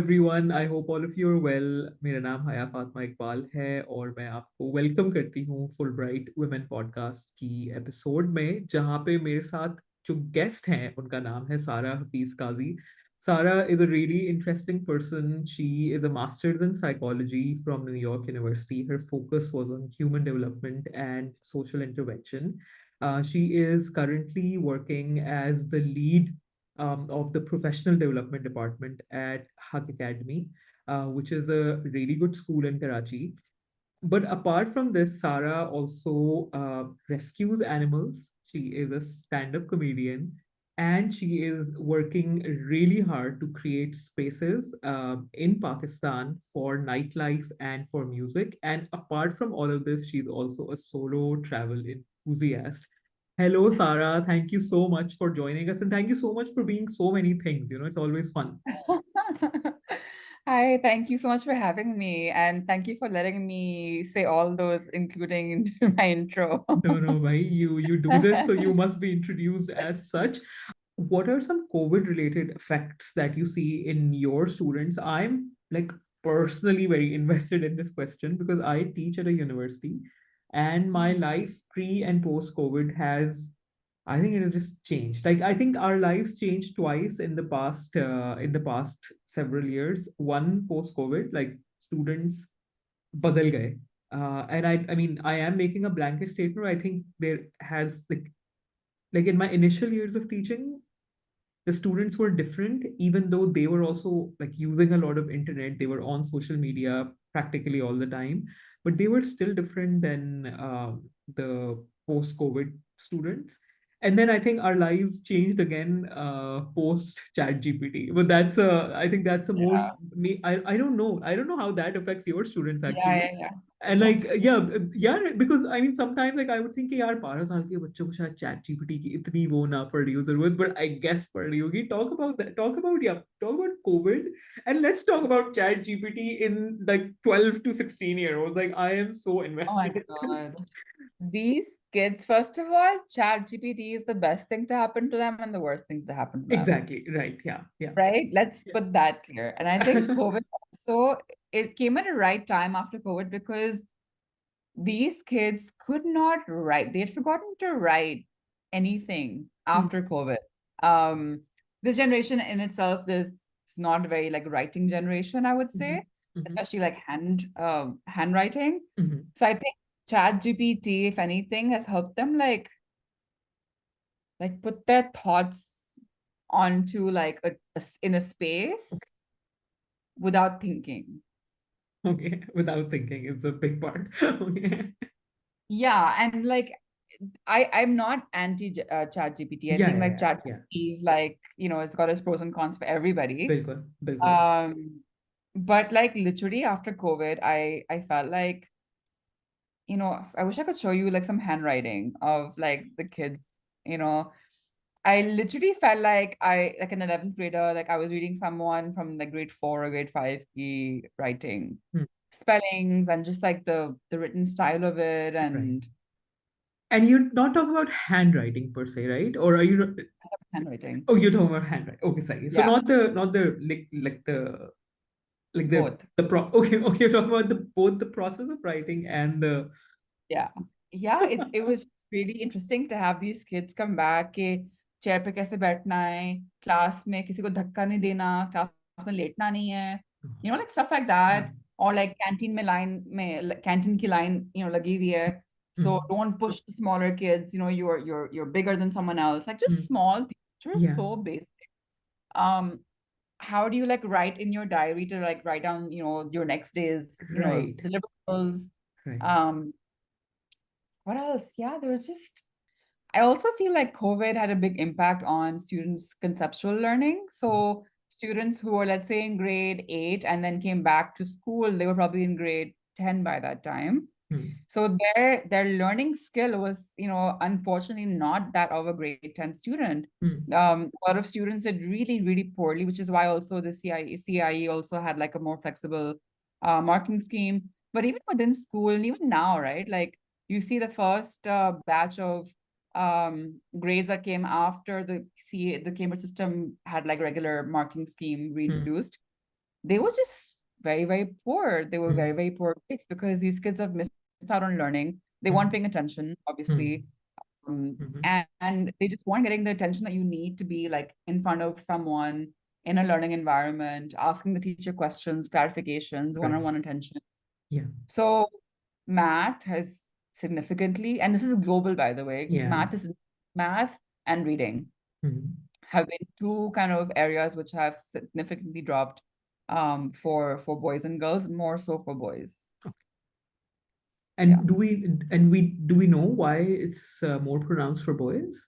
everyone. I hope all of you are well. मेरा नाम हया फातिमा इकबाल है और मैं आपको वेलकम करती हूँ फुलब्राइट वुमेन पॉडकास्ट की एपिसोड में, जहाँ पे मेरे साथ जो गेस्ट हैं उनका नाम है सारा हफीज काजी. Sarah is a really interesting person. She is a master's in psychology from New York University. Her focus was on human development and social intervention. She is currently working as the lead of the professional development department at Haq Academy, which is a really good school in Karachi. But apart from this, Sarah also rescues animals. She is a stand-up comedian, and she is working really hard to create spaces in Pakistan for nightlife and for music. And apart from all of this, she's also a solo travel enthusiast. Hello, Sarah. Thank you so much for joining us, and thank you so much for being so many things. It's always fun. Hi, thank you so much for having me, and thank you for letting me say all those, including into my intro. No, no, bhai, you do this, so you must be introduced as such. What are some COVID related effects that you see in your students? I'm like personally very invested in this question because I teach at a university, and my life pre and post COVID has, I think it has just changed. Like I think our lives changed twice in the past several years. One post COVID, like students बदल गए. And I mean, I am making a blanket statement. I think there has like in my initial years of teaching, the students were different, even though they were also like using a lot of internet. They were on social media practically all the time, but they were still different than the post-COVID students. And then I think our lives changed again post chat gpt, but I think that's a more Yeah, me. I don't know how that affects your students yeah, actually. yeah, yeah. And like Yes. yeah, because I mean sometimes like I would think कि यार 12 साल के बच्चों को शायद chat GPT की इतनी वो ना पड़ रही हो जरूरत, but I guess पड़ रही होगी. Talk about COVID, and let's talk about chat gpt in like 12 to 16 year olds. Like I am so Oh my invested in this. God. These kids, first of all, ChatGPT is the best thing to happen to them and the worst thing to happen to them. Exactly right. Yeah, yeah. Right? Let's Yeah. put that clear. And I think COVID also, it came at a right time after COVID because these kids could not write. They had forgotten to write anything Hmm. after COVID. Um, this generation in itself is not a very like writing generation, I would Mhm. say, Mhm. especially like handwriting. Mhm. So I think Chat GPT, if anything, has helped them like put their thoughts onto like in a space Okay. without thinking. Okay. Without thinking is a big part. Okay. Yeah, and like I'm not anti Chat GPT. I Yeah, think yeah, like yeah, Chat yeah. GPT is like, it's got its pros and cons for everybody. बिल्कुल, बिल्कुल. Um, but like literally after COVID, I felt like, I wish I could show you like some handwriting of like the kids, you know. I literally felt like I like an 11th grader, like I was reading someone from like grade 4 or grade 5 writing Hmm. spellings and just like the written style of it Right. and And you're not talking about handwriting per se, right? Or are you? handwriting. Oh, you're talking about handwriting. Okay, sorry. So Yeah, not the like both. the pro. Okay, okay. You're talking about the both the process of writing and the. Yeah. Yeah, it was really interesting to have these kids come back कि chair पे कैसे बैठना है, class में किसी को धक्का नहीं देना, क्लास में लेटना नहीं है, like stuff like Yeah. that, or like canteen में लाइन में कैंटीन की लाइन लगी हुई है, so Mhm. don't push the smaller kids, you're bigger than someone else, like just Mhm. small things, just Yeah. so basic. Um, how do you like write in your diary to like write down, your next day's, Right. deliverables? Right. Um, what else? Yeah, there was just, I also feel like COVID had a big impact on students' conceptual learning. So students who were, let's say, in grade 8 and then came back to school, they were probably in grade 10 by that time. Hmm. So their learning skill was, unfortunately not that of a grade 10 student. Hmm. A lot of students did really, really poorly, which is why also the CIE also had like a more flexible marking scheme. But even within school, and even now, right? Like you see the first batch of grades that came after the Cambridge system had like regular marking scheme Hmm. reintroduced. they were just very, very poor. They were very, Mm, very poor kids because these kids have missed out on learning. They weren't mm, paying attention, mm, obviously. mm, And they just weren't getting the attention that you need to be like in front of someone in a learning environment, asking the teacher questions, clarifications, right. one-on-one attention. Yeah. So math has significantly, and this is global, by the way, Yeah. math and reading Mm. have been two kind of areas which have significantly dropped for boys and girls, more so for boys. Yeah. And do we know why it's more pronounced for boys?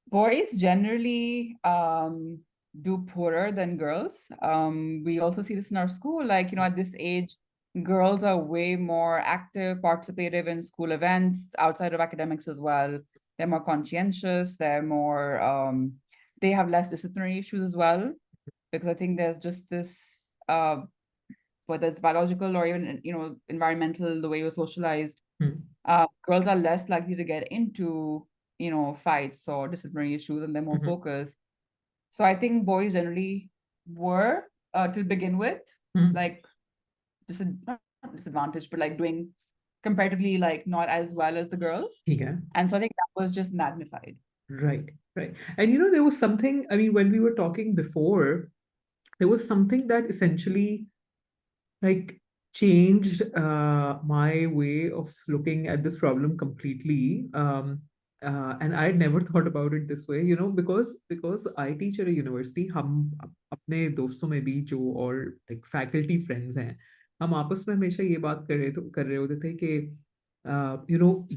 Boys generally do poorer than girls. We also see this in our school, like, at this age, girls are way more active, participative in school events outside of academics as well. They're more conscientious, they have less disciplinary issues as well, because I think there's just this, whether it's biological or even, environmental, the way you're socialized, Mm. girls are less likely to get into, fights or disciplinary issues, and they're more Mhm. focused. So I think boys generally were, to begin with, Mm. like not disadvantaged, but like doing comparatively like not as well as the girls. ठीक है. And so I think that was just magnified. Right, right. And there was something, I mean, when we were talking before, there was something that essentially like changed my way of looking at this problem completely. And I had never thought about it this way, because I teach at a university. हम अपने दोस्तों में भी जो और like faculty friends हैं, हम आपस में हमेशा ये बात कर रहे होते थे कि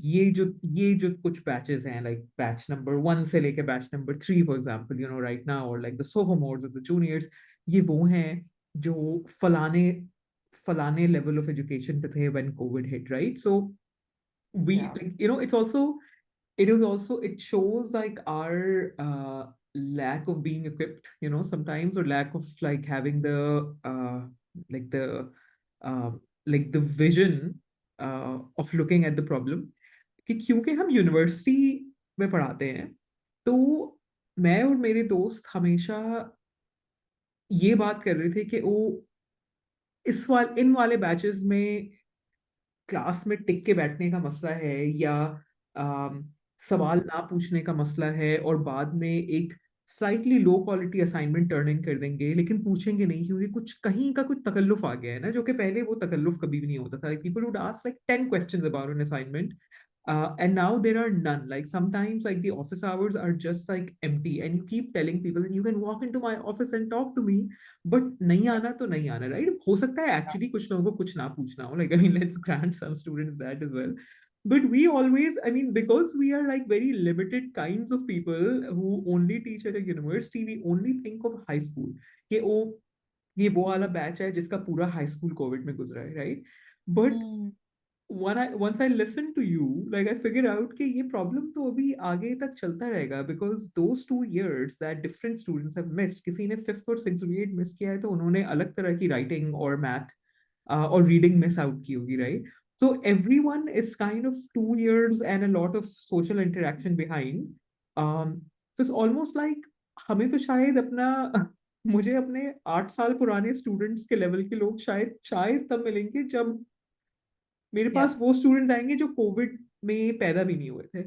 ये जो कुछ बैचेस हैं, like बैच नंबर 1 से लेके batch number 3 for example, right now, और like the sophomores or the juniors, ये वो हैं जो फलाने level of education पे थे when COVID hit, right? So we, Yeah. like, it shows like our lack of being equipped, sometimes, or lack of like having like the uh, like the vision of looking at the problem, कि क्योंकि हम university में पढ़ाते हैं, तो मैं और मेरे दोस्त हमेशा ये बात कर रहे थे कि वो इन वाले बैचेस में क्लास में टिक के बैठने का मसला है, या अम, सवाल ना पूछने का मसला है, और बाद में एक slightly low quality assignment turn in कर देंगे, लेकिन पूछेंगे नहीं क्योंकि कुछ कहीं का कुछ तकल्लुफ आ गया है ना, जो कि पहले वो तकल्लुफ कभी भी नहीं होता था. People would ask like 10 questions about an assignment. And now there are none. Like sometimes, like the office hours are just like empty, and you keep telling people that you can walk into my office and talk to me, but नहीं आना तो नहीं आना, right? हो सकता है actually कुछ लोगों को कुछ ना पूछना हो. Like, I mean, let's grant some students that as well. But we always, I mean, because we are like very limited kinds of people who only teach at a university, we only think of high school. कि ये वो वाला batch है जिसका पूरा high school Covid में गुजरा है, right? But Mm. once I listen to you, like I figure out कि ये problem तो अभी आगे तक चलता रहेगा, because those 2 years that different students have missed, किसी ने fifth और sixth grade miss किया है तो उन्होंने अलग तरह की writing और math or reading miss out की होगी, right? So everyone is kind of 2 years and a lot of social interaction behind. So it's almost like हमें तो शायद अपना मुझे अपने 8 साल पुराने स्टूडेंट्स के लेवल के लोग शायद शायद तब मिलेंगे जब मेरे पास Yes. वो स्टूडेंट्स आएंगे जो कोविड में पैदा भी नहीं हुए थे,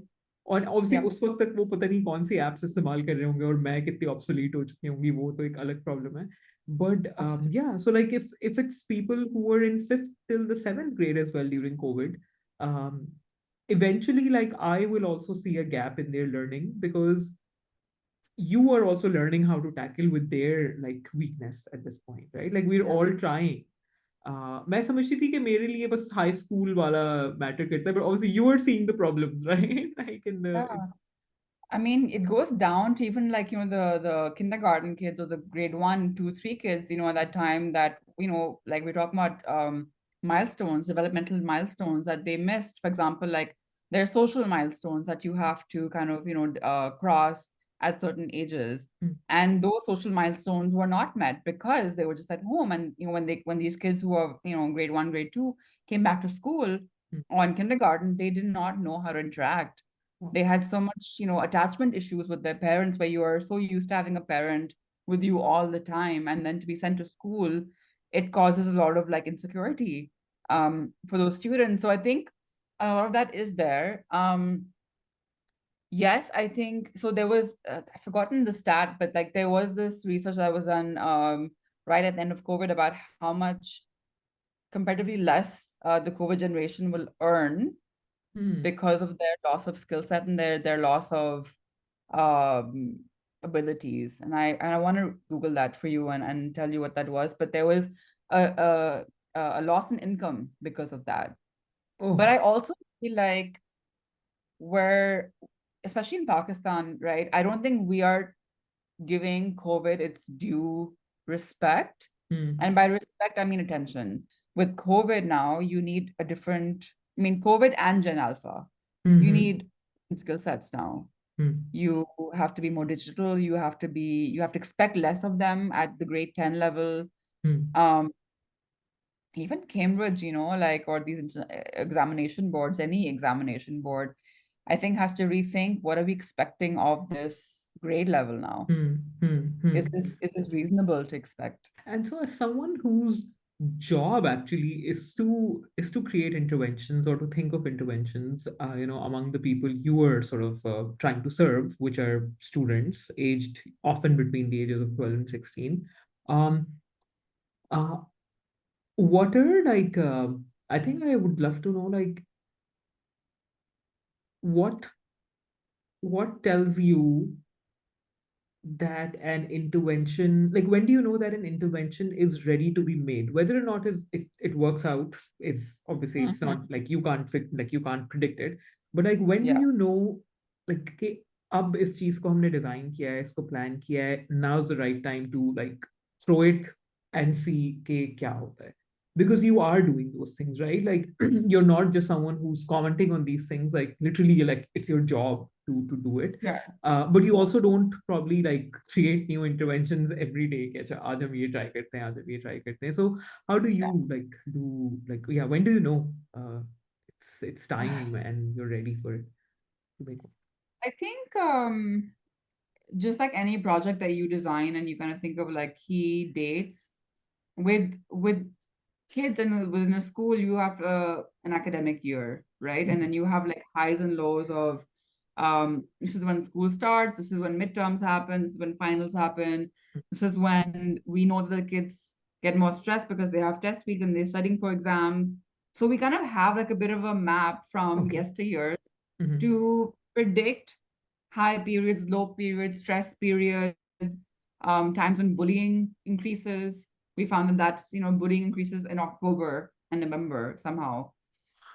और ऑब्वियसली Yep. उस वक्त तक वो पता नहीं कौन सी एप्स इस्तेमाल कर रहे होंगे और मैं कितनी ऑब्सोलीट हो चुकी होंगी, वो तो एक अलग प्रॉब्लम है. But Absolutely. yeah, so like if it's people who were in fifth till the seventh grade as well during COVID, um, eventually, like, I will also see a gap in their learning, because you are also learning how to tackle with their like weakness at this point, right? Like we're Yeah. all trying. मैं समझती थी कि मेरे लिए बस high school वाला matter करता है, but obviously you are seeing the problems, right? Like in the Yeah. I mean, it goes down to even like, the kindergarten kids or the grade 1, 2, 3 kids, at that time that, like we're talking about milestones, developmental milestones that they missed. For example, like there are social milestones that you have to kind of, cross at certain ages. Mm, And those social milestones were not met because they were just at home. And, when these kids who are, grade 1, grade 2 came back to school mm, or in kindergarten, they did not know how to interact. wow, They had so much, attachment issues with their parents, where you are so used to having a parent with you all the time, and then to be sent to school, it causes a lot of like insecurity for those students. So I think a lot of that is there. Yes, I think so. There was I've forgotten the stat, but like there was this research that was done right at the end of COVID about how much comparatively less the COVID generation will earn Hmm. because of their loss of skill set and their loss of um, abilities. And I want to Google that for you and tell you what that was. But there was a a loss in income because of that. But Oh. I also feel like we're, especially in Pakistan, right? I don't think we are giving COVID its due respect. Hmm. And by respect, I mean attention. With COVID now, you need a different, I mean, COVID and Gen Alpha, you Hmm. need skill sets now. Hmm. You have to be more digital. You have to expect less of them at the grade 10 level. Hmm. Um, Even Cambridge, like, or these examination boards, any examination board, I think has to rethink what are we expecting of this grade level now? Hmm. Hmm. Hmm. Is this reasonable to expect? And so, as someone whose job actually is to create interventions or to think of interventions, among the people you are sort of trying to serve, which are students aged often between the ages of 12 and 16. Um, uh, what are like? I think I would love to know like what what tells you that an intervention, like when do you know that an intervention is ready to be made, whether or not it works out is obviously it's Mhm. not like you can't predict it, but like when do Yeah, you know like कि अब इस चीज को हमने design किया है इसको plan किया है now's the right time to like throw it and see कि क्या होता है, because you are doing those things, right? Like you're not just someone who's commenting on these things, like literally you're like it's your job to do it. yeah, But you also don't probably like create new interventions every day कि अच्छा आज हम ये try करते हैं आज हम ये try करते हैं. So how do you like do like yeah when do you know it's time yeah. and you're ready for it to make one? I think just like any project that you design and you kind of think of like key dates with kids and within a school, you have an academic year, right? And Mhm. then you have like highs and lows of this is when school starts, this is when midterms happen, this is when finals happen, this is when we know that the kids get more stressed because they have test week and they're studying for exams. So we kind of have like a bit of a map from Okay. yesteryears Mhm. to predict high periods, low periods, stress periods, times when bullying increases. We found that bullying increases in October and November somehow.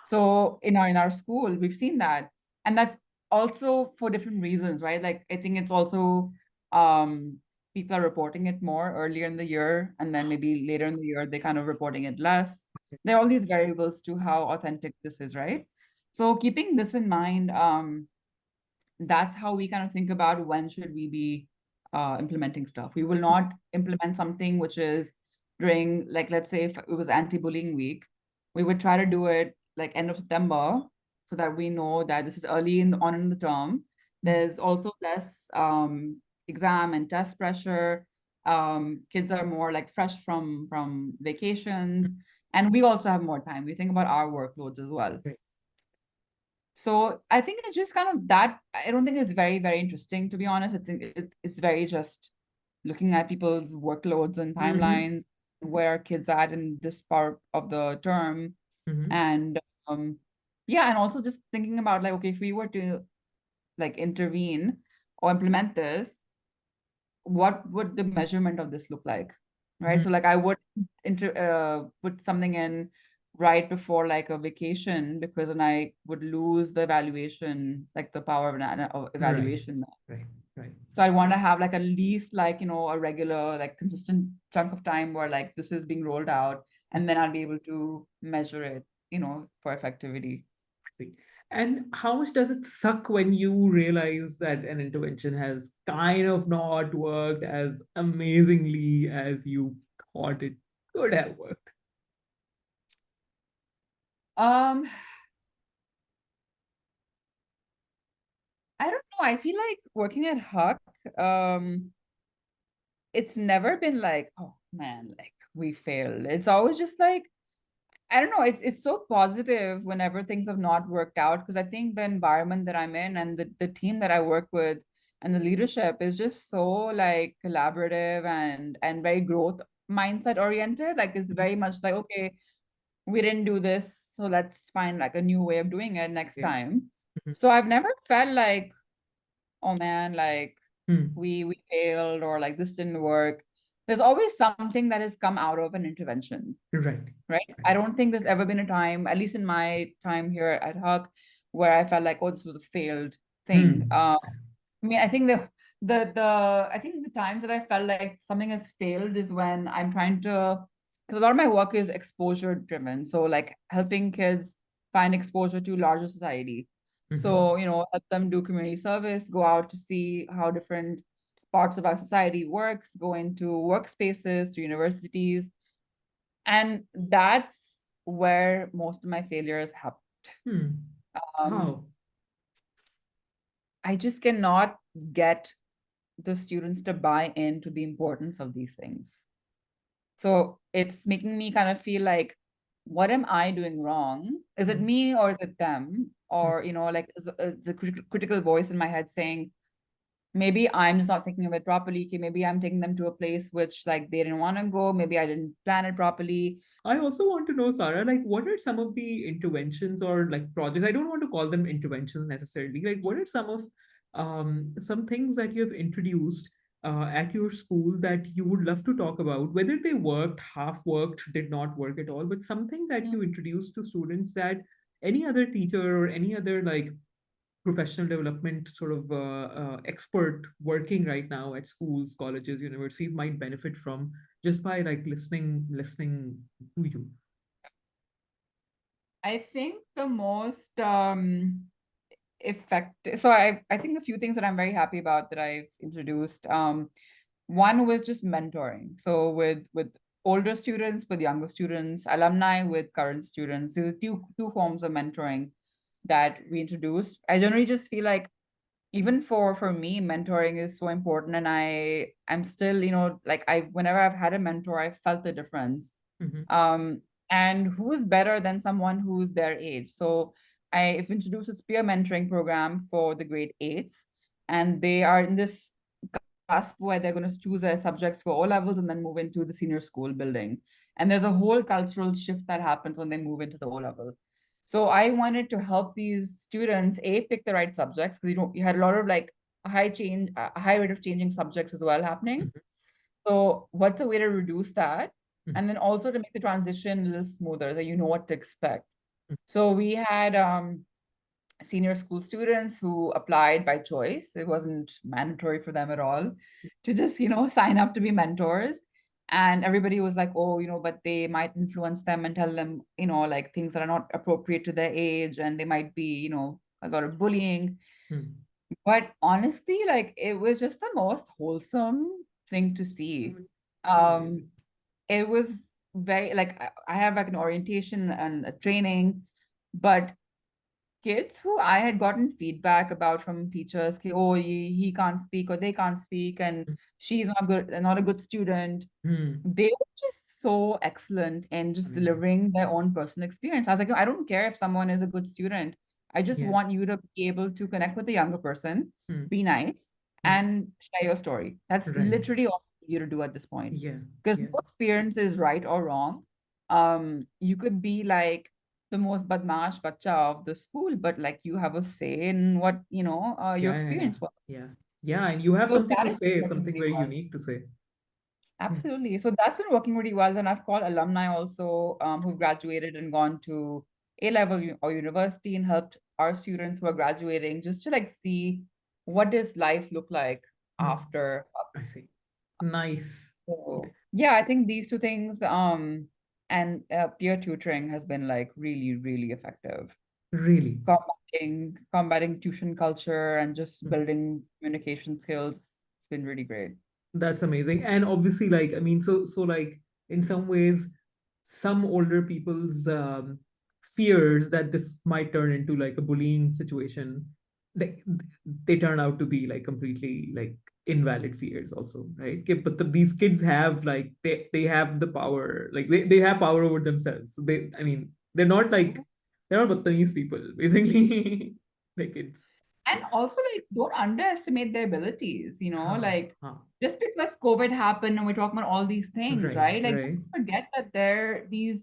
So in our school, we've seen that, and that's also for different reasons, right? Like I think it's also people are reporting it more earlier in the year, and then maybe later in the year they kind of reporting it less. There are all these variables to how authentic this is, right? So keeping this in mind, that's how we kind of think about when should we be implementing stuff. We will not implement something which is during, like, let's say if it was anti-bullying week, we would try to do it like end of September so that we know that this is early on in the term. Mhm. There's also less exam and test pressure. Kids are more like fresh from vacations, and we also have more time. We think about our workloads as well. Right. So I think it's just kind of that. I don't think it's very, very interesting, to be honest. I think it's very just looking at people's workloads and Mhm. timelines, where kids at in this part of the term. Mhm. And yeah, and also just thinking about like, okay, if we were to like intervene or implement this, what would the measurement of this look like? Right. Mhm. So like I would put something in right before like a vacation, because then I would lose the evaluation, like the power of Right. evaluation. Right. Right. So I want to have like at least like, a regular, like consistent chunk of time where like this is being rolled out, and then I'll be able to measure it, for effectivity. See. And how much does it suck when you realize that an intervention has kind of not worked as amazingly as you thought it could have worked? Um, I don't know. I feel like working at Huck, it's never been like, oh man, like we failed. It's always just like, I don't know, it's so positive whenever things have not worked out, because I think the environment that I'm in and the team that I work with and the leadership is just so like collaborative and very growth mindset oriented. Like it's Mhm. very much like, okay, we didn't do this, so let's find like a new way of doing it next Yeah. time. Mhm. So I've never felt like, oh man, like Hmm. we failed or like this didn't work. There's always something that has come out of an intervention, Right. right? I Right. don't think there's ever been a time, at least in my time here at Huck, where I felt like, oh, this was a failed thing. Hmm. I mean, I think the I think the times that I felt like something has failed is when I'm trying to, because a lot of my work is exposure driven. So like helping kids find exposure to larger society. Hmm. So, help them do community service, go out to see how different parts of our society works, go into workspaces, to universities. And that's where most of my failures happened. Hmm. Um, How? I just cannot get the students to buy into the importance of these things. So it's making me kind of feel like, what am I doing wrong? Is it Hmm. me or is it them? Hmm. Or, like is the critical voice in my head saying, maybe I'm just not thinking of it properly. Okay, maybe I'm taking them to a place which like they didn't want to go. Maybe I didn't plan it properly. I also want to know, Sarah, like what are some of the interventions or like projects? I don't want to call them interventions necessarily. Like what are some of some things that you have introduced at your school that you would love to talk about, whether they worked, half worked, did not work at all, but something that you introduced to students that any other teacher or any other like professional development sort of expert working right now at schools, colleges, universities might benefit from just by like listening to you. I think the most effective, so I think a few things that I'm very happy about that I've introduced. One was just mentoring. So with older students, with younger students, alumni with current students. There were two forms of mentoring that we introduced. I generally just feel like, even for me, mentoring is so important, and I'm still, like, whenever I've had a mentor, I felt the difference. Hmm. um and who's better than someone who's their age? So I've introduced a peer mentoring program for the grade eights, and they are in this cusp where they're going to choose their subjects for O levels and then move into the senior school building. And there's a whole cultural shift that happens when they move into the O level. So I wanted to help these students pick the right subjects, because you had a lot of like a high rate of changing subjects as well happening. Hmm. So what's a way to reduce that? Hmm. And then also to make the transition a little smoother, that you know what to expect. Hmm. So we had senior school students who applied by choice. It wasn't mandatory for them at all to just, sign up to be mentors. And everybody was like, oh, but they might influence them and tell them, like things that are not appropriate to their age. And they might be, a lot of bullying. Hmm. But honestly, like it was just the most wholesome thing to see. Amazing. Um, it was very like I have like an orientation and a training, but kids who I had gotten feedback about from teachers, okay, oh, he can't speak or they can't speak, and she's not a good student. Hmm. They were just so excellent in just Amazing. delivering their own personal experience. I was like, I don't care if someone is a good student. I just Yeah. want you to be able to connect with the younger person, Hmm. be nice, Hmm. and share your story. That's Right. literally all you to do at this point. Yeah. Because Yeah. no experience is right or wrong. You could be like the most badmash bacha of the school, but like you have a say in what, your Yeah. Yeah. Yeah. experience was. Yeah. Yeah. And you have So something that to has been say, working something really very well. unique to say. Hmm. Absolutely. So that's been working really well. Then I've called alumni also, who've graduated and gone to A level or university, and helped our students who are graduating just to like see what does life look like Hmm. after. I see. Nice. So yeah, I think these two things, and peer tutoring has been like really, really effective. Really. Combating tuition culture and just Hmm. building communication skills. It's been really great. That's amazing. And obviously, like, I mean, so like in some ways, some older people's fears that this might turn into like a bullying situation, like they turn out to be like completely like invalid fears also, right? But these kids have like they have the power, like they have power over themselves. So I mean, they're not Bhattani's people, basically. Like it's And also, like, don't underestimate their abilities, huh, like, huh. just because COVID happened and we're talking about all these things, Right, right? Like, right. don't forget that there are these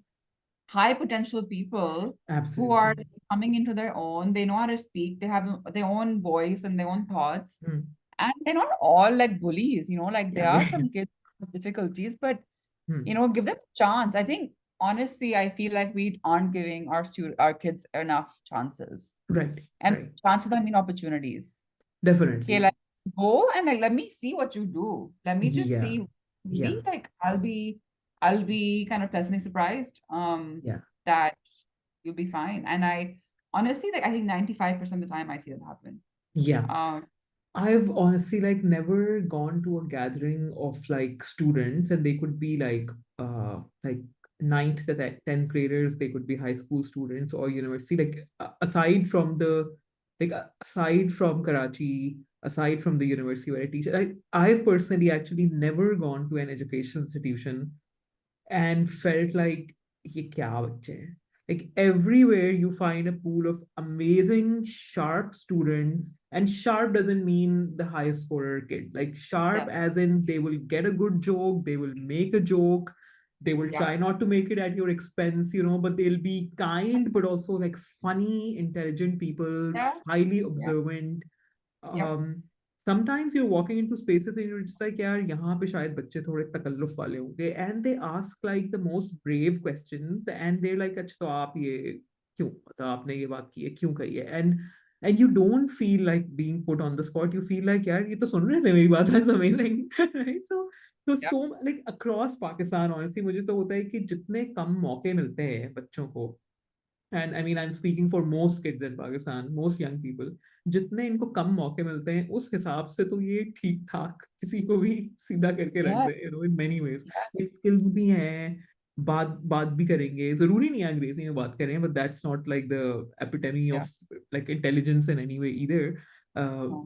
high potential people who are Absolutely. coming into their own. They know how to speak, they have their own voice and their own thoughts. Hmm. And they're not all like bullies, like Yeah, there are right. some kids with difficulties, but Hmm. give them a chance. I think honestly, I feel like we aren't giving our kids enough chances. Right, And right. chances, I mean opportunities. Okay, Definitely. like go and like let me see what you do. Let me just Yeah, see. yeah, Maybe like I'll be kind of pleasantly surprised yeah, that you'll be fine. And I honestly like I think 95% of the time I see that happen. yeah. Um I've honestly like never gone to a gathering of like students, and they could be like ninth to that 10th graders, they could be high school students or university. Like aside from Karachi, aside from the university where I teach, I've personally actually never gone to an educational institution and felt like ये क्या बच्चे हैं? Like everywhere you find a pool of amazing sharp students, and sharp doesn't mean the high scorer kid. Like sharp yes. as in they will get a good joke, they will make a joke, they will Yeah. try not to make it at your expense, but they'll be kind but also like funny, intelligent people, Yeah. highly Yeah. observant. Yep. um sometimes you're walking into spaces and you're just like यार यहाँ पे शायद बच्चे थोड़े तकल्लुफ वाले होंगे, and they ask like the most brave questions, and they're like अच्छा तो आप ये क्यों, मतलब आपने ये बात की है क्यों कही है, and you don't feel like being put on the spot. You feel like यार ये तो सुन रहे थे मेरी बात, that's amazing. Right? Yep. So like across Pakistan honestly मुझे तो होता है कि जितने कम मौके मिलते हैं बच्चों को, and I mean I am speaking for most kids in Pakistan, most young people, जितने इनको कम मौके मिलते हैं उस हिसाब से तो ये ठीक ठाक किसी को भी सीधा करके रख Yeah. They, in many ways. Yeah. Skills भी हैं, बात बात भी करेंगे, जरूरी नहीं है अंग्रेजी में बात करें, but that's not like the epitome Yeah. Of like intelligence in any way either. No.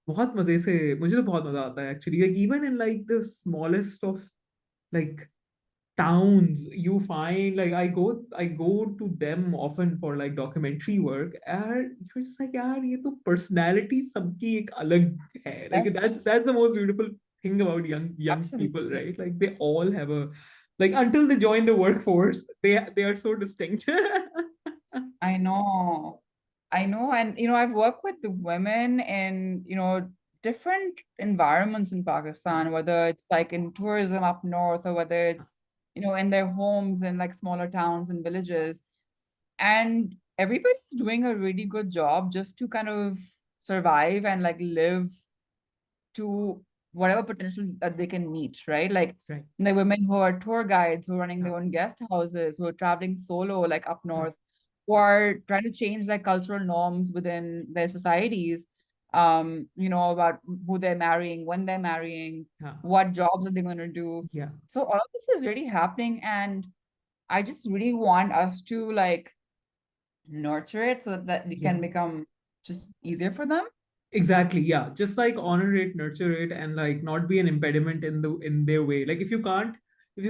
बहुत मजे से, मुझे तो बहुत मजा आता है actually, like even in like the smallest of like towns you find, like I go to them often for like documentary work, and you're just like yaar ye to personality sabki ek alag hai, like Yes. that's the most beautiful thing about young people, Absolutely. right? Like they all have a, like until they join the workforce they are so distinct. I know. I know. And, I've worked with the women in, different environments in Pakistan, whether it's like in tourism up north or whether it's, in their homes in like smaller towns and villages. And everybody's doing a really good job just to kind of survive and like live to whatever potential that they can meet, right? Like Right. the women who are tour guides, who are running Yeah. their own guest houses, who are traveling solo, like up Yeah. north, who are trying to change like cultural norms within their societies, about who they're marrying, when they're marrying, Yeah. what jobs are they going to do. Yeah. So all of this is really happening, and I just really want us to like nurture it so that we Yeah. can become just easier for them. Exactly, yeah, just like honor it, nurture it, and like not be an impediment in their way. Like if you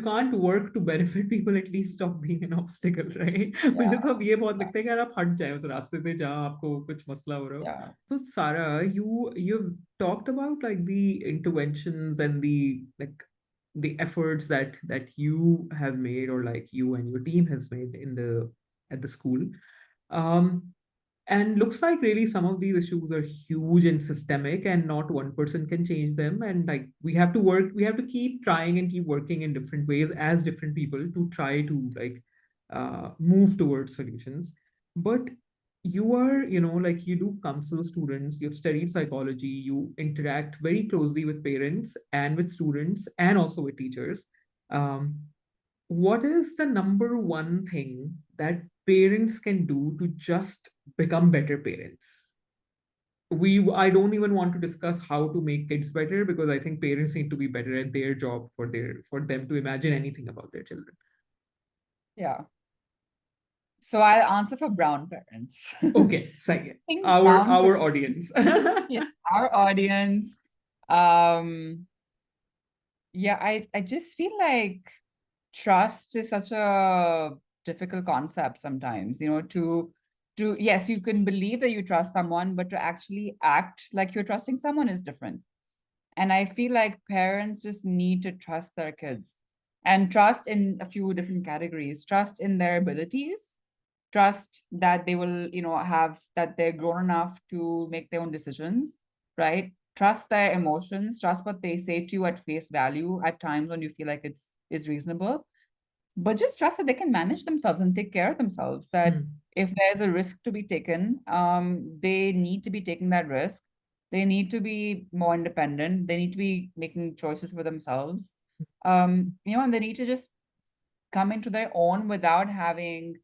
can't work to benefit people, at least stop being an obstacle, right? मुझे Yeah, तो अब ये बहुत लगता है कि यार आप हट जाए उस रास्ते से जहाँ आपको कुछ मसला हो रहा हो। yeah, So Sarah, you've talked about like the interventions and the efforts that you have made, or like you and your team has made at the school. Um, and looks like really some of these issues are huge and systemic, and not one person can change them. And like we have to keep trying and keep working in different ways as different people to try to like move towards solutions. But you are, like you do counsel students, you've studied psychology, you interact very closely with parents and with students and also with teachers. Um, what is the number one thing that parents can do to just become better parents? I don't even want to discuss how to make kids better, because I think parents need to be better at their job for them to imagine anything about their children. yeah. So I'll answer for brown parents. I Okay, second, think our brown our parents, audience. yeah, our audience. Um, yeah, I just feel like trust is such a difficult concept sometimes, to yes, you can believe that you trust someone, but to actually act like you're trusting someone is different. And I feel like parents just need to trust their kids and trust in a few different categories. Trust in their abilities, trust that they will, have that they're grown enough to make their own decisions, right? Trust their emotions, trust what they say to you at face value at times when you feel like it's is reasonable, but just trust that they can manage themselves and take care of themselves. That Hmm. if there's a risk to be taken, they need to be taking that risk. They need to be more independent. They need to be making choices for themselves. And they need to just come into their own without having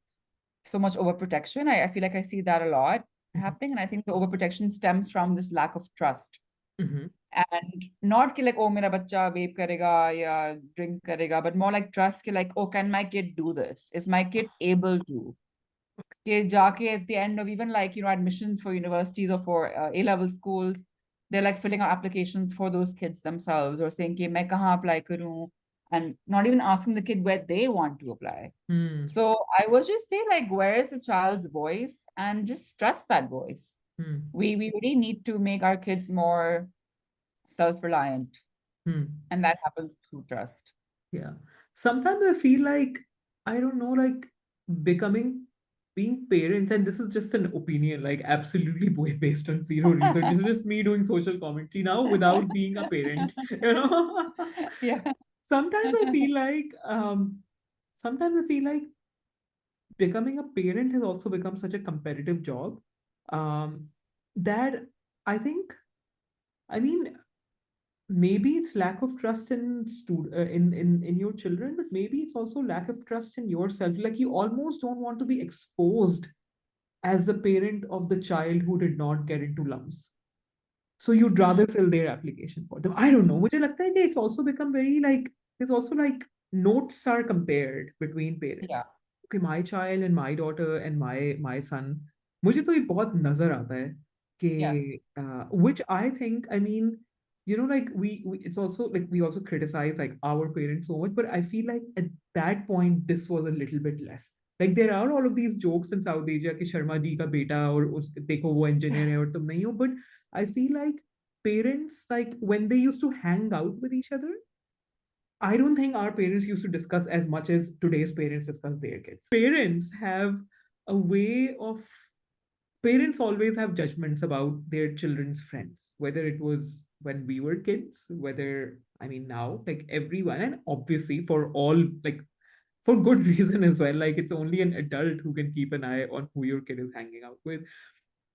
so much overprotection. I feel like I see that a lot Mhm. happening. And I think the overprotection stems from this lack of trust. Mhm. And not ki like, oh, mera bacha vape karega ya drink karega, but more like trust ki like, oh, can my kid do this? Is my kid able to? Ke jaake at the end of even like, admissions for universities or for A-level schools, they're like filling out applications for those kids themselves or saying, ki main kahan apply karu? And not even asking the kid where they want to apply. Hmm. So I would just say, like, where is the child's voice and just trust that voice. Hmm. We really need to make our kids more self-reliant, Hmm. and that happens through trust. Yeah. Sometimes I feel like, I don't know, like becoming, being parents, and this is just an opinion, like absolutely based on zero research. This is just me doing social commentary now without being a parent, you know? Yeah. Sometimes I feel like, sometimes I feel like becoming a parent has also become such a competitive job, um, that I think, I mean, maybe it's lack of trust in in your children, but maybe it's also lack of trust in yourself. Like you almost don't want to be exposed as the parent of the child who did not get into lumps, so you'd Hmm. rather fill their application for them. I don't know, मुझे लगता है कि it's also become very like, it's also like notes are compared between Yeah. parents. Okay, my child and my daughter and my son, मुझे तो ये बहुत नजर आता है Yes. कि which I think, I mean, you know, like we it's also like we also criticize like our parents so much, but I feel like at that point this was a little bit less. Like there are all of these jokes in South Asia कि शर्मा जी का बेटा और उस देखो वो engineer है और तुम नहीं हो, but I feel like parents, like when they used to hang out with each other, I don't think our parents used to discuss as much as today's parents discuss their kids. Parents have a way of, parents always have judgments about their children's friends, whether it was when we were kids, whether, I mean, now, like everyone, and obviously for all, like for good reason as well. Like it's only an adult who can keep an eye on who your kid is hanging out with.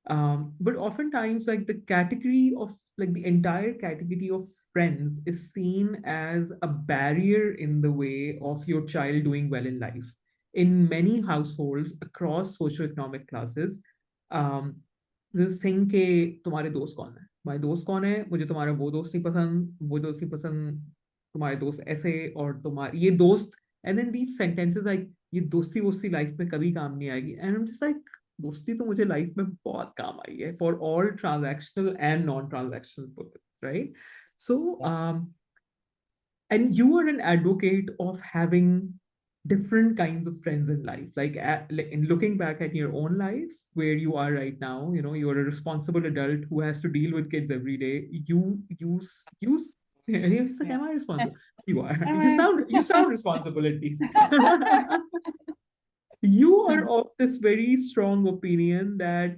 But oftentimes, like the category of, like the entire category of friends is seen as a barrier in the way of your child doing well in life. In many households across socioeconomic classes, um, this thing के तुम्हारे दोस्त कौन है, तुम्हारे दोस्त कौन है, मुझे तुम्हारा वो दोस्त नहीं पसंद, वो दोस्त नहीं पसंद, तुम्हारे दोस्त ऐसे, और तुम्हारे ये दोस्त, and then these sentences like ये दोस्ती वोस्ती लाइफ में कभी काम नहीं आएगी, and I'm just like, दोस्ती तो मुझे लाइफ में बहुत काम आई है for all transactional and non-transactional purposes, right? So Yeah. and you are an advocate of having different kinds of friends in life, like, like in looking back at your own life where you are right now, you know, you're a responsible adult who has to deal with kids every day. You use and he's like, Yeah. am I responsible? You are. Am You sound responsible at least. You are of this very strong opinion that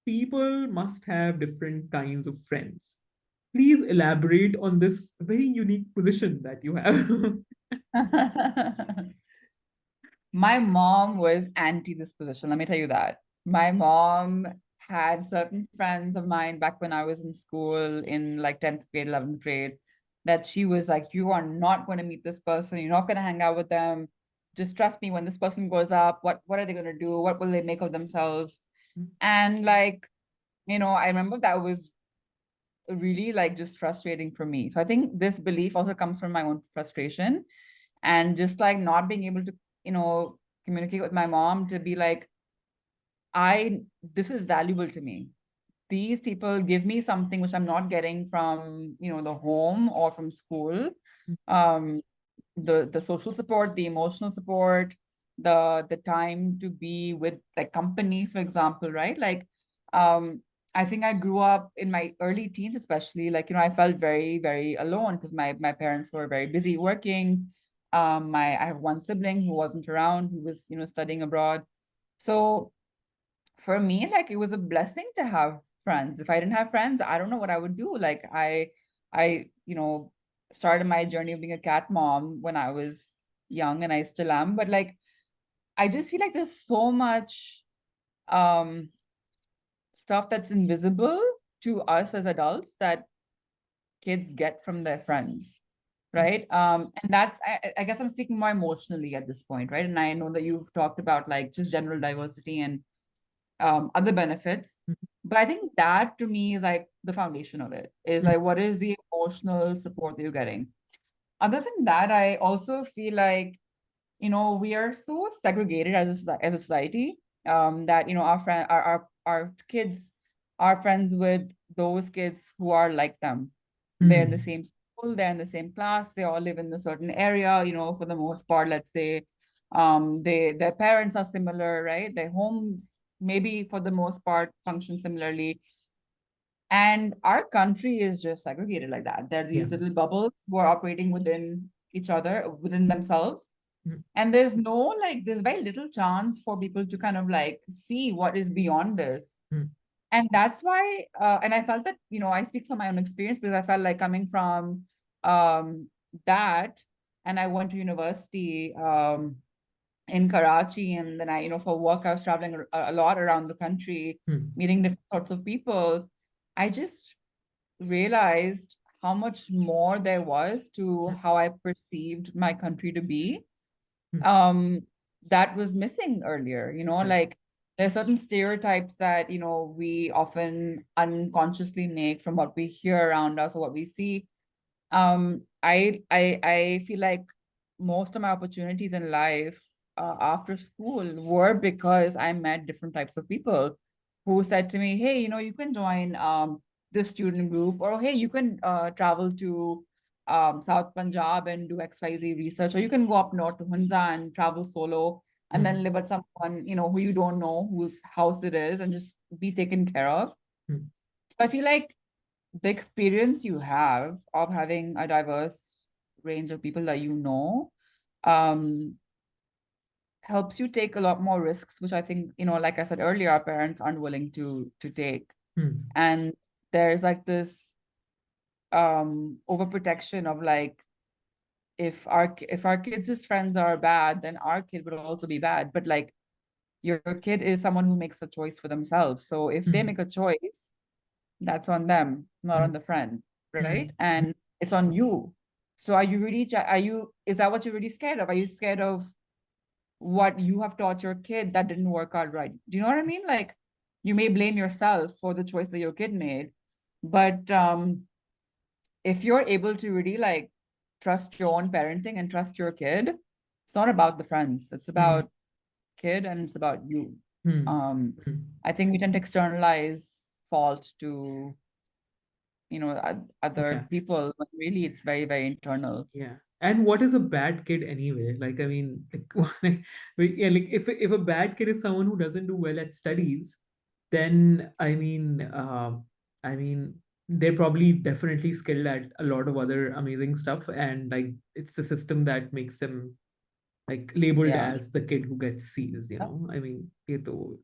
people must have different kinds of friends. Please elaborate on this very unique position that you have. I? My mom was anti this position. Let me tell you that. My mom had certain friends of mine back when I was in school in like 10th grade, 11th grade, that she was like, you are not going to meet this person. You're not going to hang out with them. Just trust me, when this person grows up, what are they going to do? What will they make of themselves? And like, I remember that was really like just frustrating for me. So I think this belief also comes from my own frustration and just like not being able to, communicate with my mom to be like, this is valuable to me. these people give me something which I'm not getting from, the home or from school. Um, the social support, the emotional support, the time to be with like company, for example, right? Like, I think I grew up in my early teens, especially, like, I felt very, very alone because my parents were very busy working. I have one sibling who wasn't around, who was, studying abroad. So for me, like, it was a blessing to have friends. If I didn't have friends, I don't know what I would do. Like, I started my journey of being a cat mom when I was young, and I still am. But like, I just feel like there's so much um stuff that's invisible to us as adults that kids get from their friends, right? And that's, I guess I'm speaking more emotionally at this point, right? And I know that you've talked about like just general diversity and other benefits. But I think that to me is like the foundation of it, is like, what is the emotional support that you're getting? Other than that, I also feel like, we are so segregated as a society, that, our friend, our kids are friends with those kids who are like them. They're in the Mm. same school, they're in the same class, they all live in a certain area, for the most part, let's say. Their parents are similar, right? Their homes maybe for the most part function similarly. And our country is just segregated like that. There are Yeah. these little bubbles who are operating within each other, within themselves. Mm. And there's very little chance for people to kind of like see what is beyond this. Mm. And that's why, and I felt that, I speak from my own experience, because I felt like coming from that, and I went to university in Karachi, and then for work, I was traveling a lot around the country, Mm. meeting different sorts of people. I just realized how much more there was to how I perceived my country to be, Mm. um, that was missing earlier. Right. Like, there are certain stereotypes that, we often unconsciously make from what we hear around us or what we see. I feel like most of my opportunities in life after school were because I met different types of people who said to me, hey, you can join this student group, or hey, you can travel to South Punjab and do XYZ research, or you can go up north to Hunza and travel solo and then Mm. live at someone, who you don't know, whose house it is, and just be taken care of. Mm. So I feel like the experience you have of having a diverse range of people that um, helps you take a lot more risks, which I think, like I said earlier, our parents aren't willing to take. Mm. And there's like this overprotection of like, if our kids' friends are bad, then our kid will also be bad. But like, your kid is someone who makes a choice for themselves. So if they Mm. make a choice, that's on them, not on Mm. the friend, right? Mm. And it's on you. So is that what you're really scared of? Are you scared of what you have taught your kid that didn't work out right? Do you know what I mean? Like, you may blame yourself for the choice that your kid made, but if you're able to really like trust your own parenting and trust your kid, it's not about the friends. It's Mm. about kid, and it's about you. Mm. Um, Mm. I think we tend to externalize fault to Yeah. other people, but really it's very, very internal. Yeah. And what is a bad kid anyway? Like, I mean, like, yeah, like if a bad kid is someone who doesn't do well at studies, then I mean, they're probably definitely skilled at a lot of other amazing stuff, and like it's the system that makes them like labeled Yeah. as the kid who gets C's, I mean,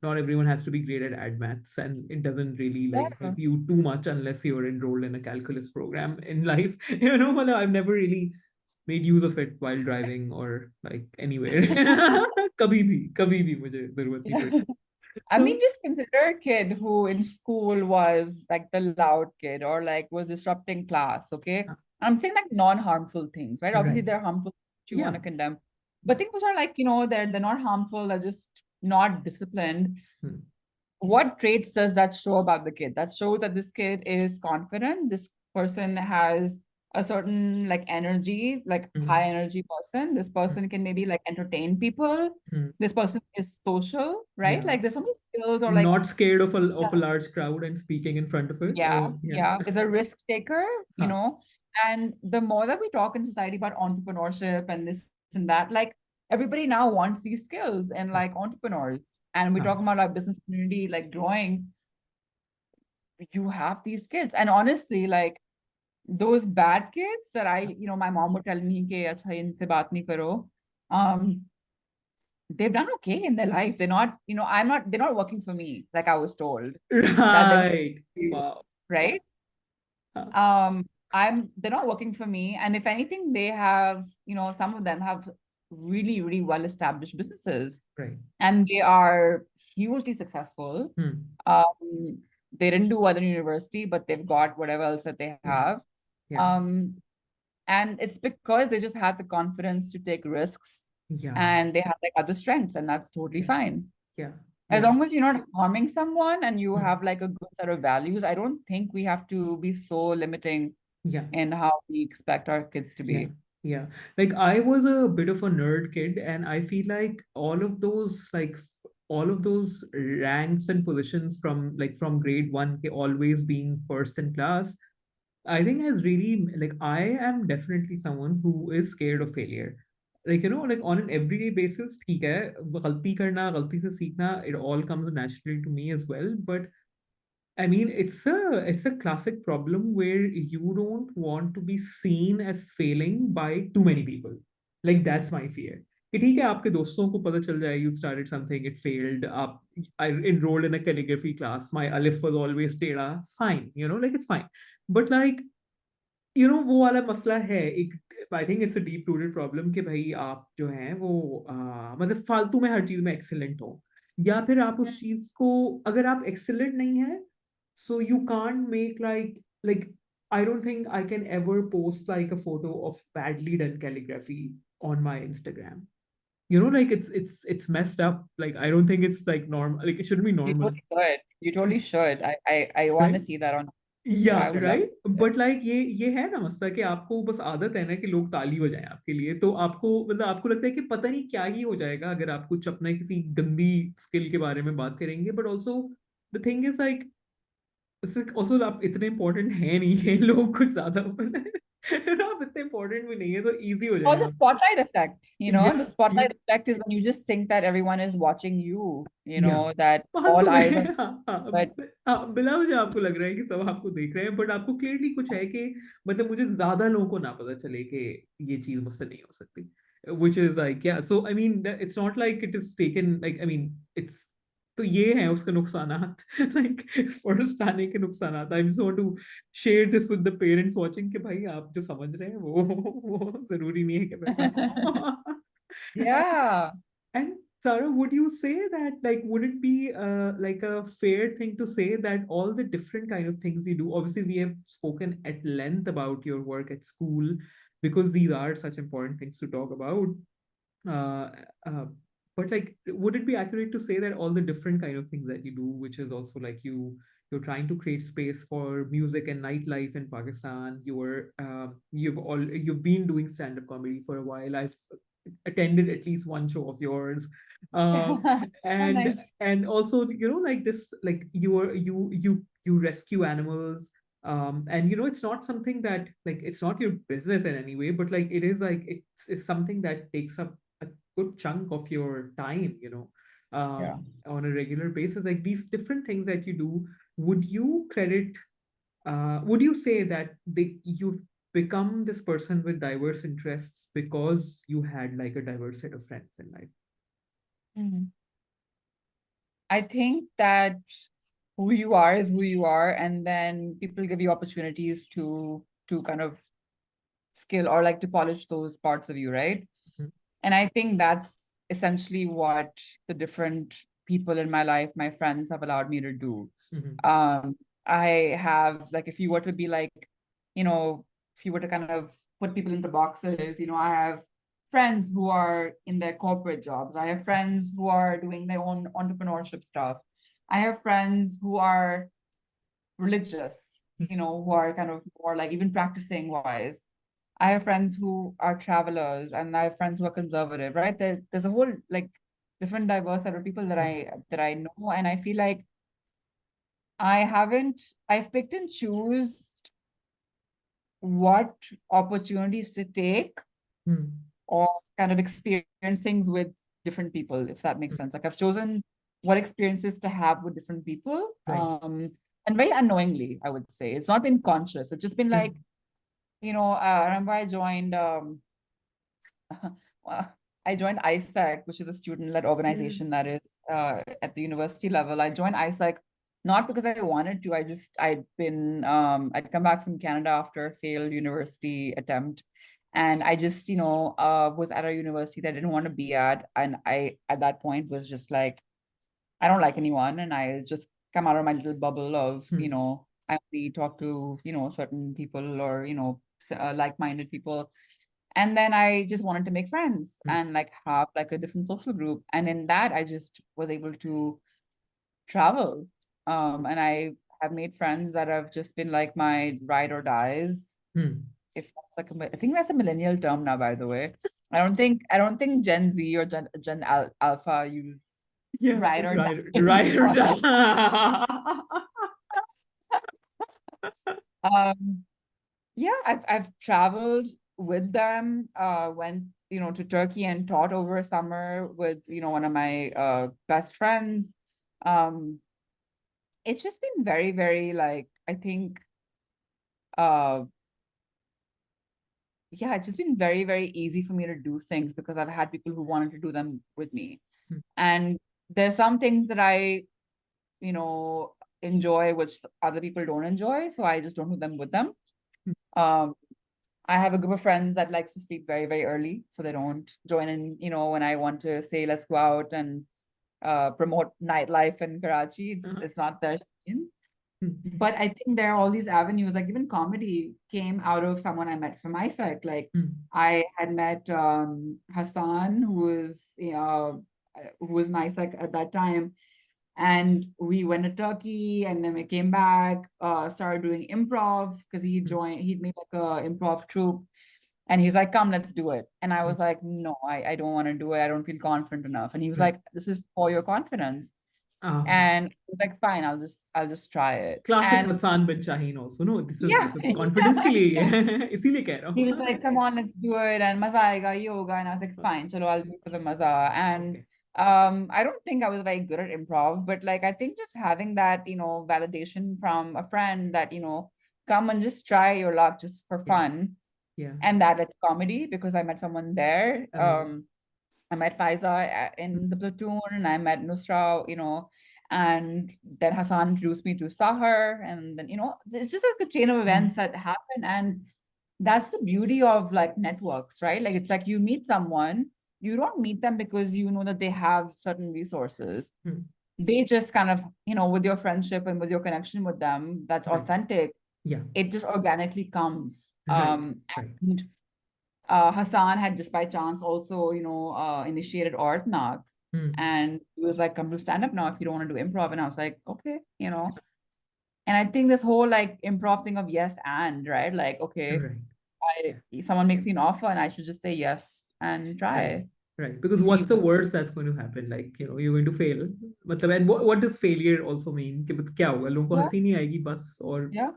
not everyone has to be great at ad maths, and it doesn't really like Yeah. help you too much unless you're enrolled in a calculus program in life. Well, I've never really made use of it while driving or like anywhere. कभी भी मुझे जरूरत नहीं Yeah. पड़ी. I So mean, just consider a kid who in school was like the loud kid, or like was disrupting class, okay? uh, I'm saying like non-harmful things, right? Obviously, right. they're harmful, you want Yeah. to condemn. But things which are like, they're not harmful, they're just not disciplined. Hmm. What traits does that show about the kid? That shows that this kid is confident, this person has a certain like energy, like high energy person. This person can maybe like entertain people. Mm. This person is social, right? Yeah. Like there's so many skills or like Not scared of a large crowd and speaking in front of it. yeah, Yeah. yeah, is a risk taker, you Huh. know. And the more that we talk in society about entrepreneurship and this and that, like everybody now wants these skills and like entrepreneurs. And we're Huh. talking about our business community like growing. You have these kids. And honestly, like those bad kids that my mom would tell me, ke, "Acha, inse baat nahi karo." Um, they've done okay in their life. They're not, they're not working for me, like I was told that they're Right. Wow. right. Huh. They're not working for me. And if anything, they have, some of them have really, really well established businesses Right. and they are hugely successful. Hmm. Um, they didn't do well in university, but they've got whatever else that they Yeah. have. Yeah. Um, and it's because they just had the confidence to take risks Yeah. and they have like other strengths, and that's totally Yeah. fine. Yeah. As Yeah. long as you're not harming someone and you Hmm. have like a good set of values, I don't think we have to be so limiting Yeah. in how we expect our kids to Yeah. be. Yeah. Like I was a bit of a nerd kid, and I feel like all of those ranks and positions from grade one always being first in class, I think has really like I am definitely someone who is scared of failure. Like like on an everyday basis, ठीक है, गलती करना, गलती से सीखना, it all comes naturally to me as well. But I mean, it's a classic problem where you don't want to be seen as failing by too many people. Like that's my fear. कि ठीक है आपके दोस्तों को पता चल जाए you started something, it failed. आप I enrolled in a calligraphy class. My alif was always टेढ़ा. Fine, like it's fine. But like वो वाला मसला है एक, I think it's a deep rooted problem कि भाई आप जो हैं वो मतलब फालतू में हर चीज में एक्सेलेंट हो, या फिर आप उस चीज को, अगर आप एक्सेलेंट नहीं है, so you can't make like I don't think I can ever post like a photo of badly done calligraphy on my Instagram. Like it's messed up. Like I don't think it's like normal. Like it shouldn't be You normal, totally should. You totally should. I want to right? see that on. या Yeah, I would love right, but like ये है ना मसला कि आपको बस आदत है ना कि लोग ताली बजाएं आपके लिए, तो आपको मतलब आपको लगता है कि पता नहीं क्या ही हो जाएगा अगर आप कुछ अपने किसी गंदी स्किल के बारे में बात करेंगे, but also the thing is like also आप इतने इंपॉर्टेंट है नहीं है, लोग कुछ ज्यादा आप इतने इंपॉर्टेंट भी नहीं है तो इजी हो जाए called the आप. spotlight effect. या The या spotlight effect is when you just think that everyone is watching you, या that all फालतू eyes में on, but बिला वजह आपको लग रहा है कि सब आपको देख रहे हैं, बट आपको क्लियरली कुछ है कि मतलब मुझे ज्यादा लोगों को ना पता चले कि ये चीज मुझसे नहीं हो सकती, which is like yeah, so I mean it's not like it is taken like I mean it's, तो ये है उसके नुकसानात like फर्स्ट आने के नुकसानात. I just want to share this with the parents watching कि भाई आप जो समझ रहे हैं वो जरूरी नहीं है कि वैसा हो. yeah. And Sarah, would you say that, like, would it be like a fair thing to say that all the different kind of things you do? Obviously, we have spoken at length about your work at school because these are such important things to talk about. Uh, uh, but like, would it be accurate to say that all the different kind of things that you do, which is also like you're trying to create space for music and nightlife in Pakistan. You've been doing stand-up comedy for a while. I've attended at least one show of yours, um, Oh, and nice. and also like this, like you rescue animals, and it's not something that like it's not your business in any way, but like it is like it's something that takes up a good chunk of your time, Yeah. on a regular basis. Like these different things that you do, would you credit would you say that you become this person with diverse interests because you had like a diverse set of friends in life? Mhm. I think that who you are is who you are, and then people give you opportunities to kind of skill or like to polish those parts of you, right? Mhm. And I think that's essentially what the different people in my life, my friends, have allowed me to do. Mhm. Um, I have like if you were to be like, you know, if you were to kind of put people into boxes, I have friends who are in their corporate jobs. I have friends who are doing their own entrepreneurship stuff. I have friends who are religious. who are kind of more like even practicing wise. I have friends who are travelers, and I have friends who are conservative, right? There's a whole like different diverse set of people that Mm, I know, and I feel like I've picked and choose what opportunities to take mm, or kind of experience things with different people, if that makes mm. sense. Like I've chosen what experiences to have with different people, Right. and very unknowingly, I would say. It's not been conscious. It's just been like, Mm, I remember I joined well, I joined ISEC, which is a student-led yeah. organization that is at the university level. I joined ISEC not because I wanted to. I'd come back from Canada after a failed university attempt. And I just, was at a university that I didn't want to be at. And I, at that point, was just like, I don't like anyone. And I just come out of my little bubble of, Mm, I only talk to, certain people or, like-minded people. And then I just wanted to make friends mm, and like have like a different social group. And in that, I just was able to travel. And I have made friends that have just been like my ride or dies. mm. If that's like I think that's a millennial term now, by the way. I don't think Gen Z or Alpha use Yeah, ride or die right, right. anymore. Right. Um, yeah, I've traveled with them, went, to Turkey and taught over a summer with, one of my best friends. Um, it's just been very, very like, I think, uh, yeah, it's just been very, very easy for me to do things because I've had people who wanted to do them with me. Mm, And there's some things that I, you know, enjoy, which other people don't enjoy. So I just don't do them with them. mm. Um, I have a group of friends that likes to sleep very, very early, so they don't join in, when I want to say, let's go out and promote nightlife in Karachi. It's Uh-huh. it's not their scene. Mm, But I think there are all these avenues, like even comedy came out of someone I met from ISEC. Like mm, I had met Hassan, who was an ISEC at that time, and we went to Turkey, and then we came back, started doing improv because mm, he'd made like a improv troupe, and he's like, come, let's do it. And I mm. was like, no, I don't want to do it. I don't feel confident enough. And he was Right. like, this is for your confidence. Uh, And I was like, fine, I'll just try it. Classic And Hassan bin Shaheen also. No, this is yeah, मतलब confidence के लिए ही है इसीलिए कह रहा he was हूँ. like, come on, let's do it. And maza aega, yoga. And I was like, fine, chalo, I'll do it for the maza. And Okay. I don't think I was very good at improv, but like I think just having that, validation from a friend that, come and just try your luck just for Yeah. fun. Yeah. And that led to comedy because I met someone there. I love it. I met Faiza Mm, in the platoon, and I met Nusra, and then Hassan introduced me to Sahar, and then, it's just like a chain of mm, events that happen. And that's the beauty of like networks, right? Like it's like you meet someone, you don't meet them because you know that they have certain resources. mm. They just kind of, with your friendship and with your connection with them, that's Right. authentic. Yeah. It just organically comes. Right. Right. And Hassan had just by chance also, initiated Ortnak. Mm. And he was like, come to stand up now if you don't want to do improv. And I was like, okay. And I think this whole like improv thing of yes and, right? Like, okay, Right. Yeah. someone makes me an offer and I should just say yes and Right. try Right. to Because see what's the what, worst that's going to happen? Like, you're going to fail. मतलब, and what does failure also mean? कि क्या होगा? लोगों को yeah, हंसी नहीं आएगी बस और yeah.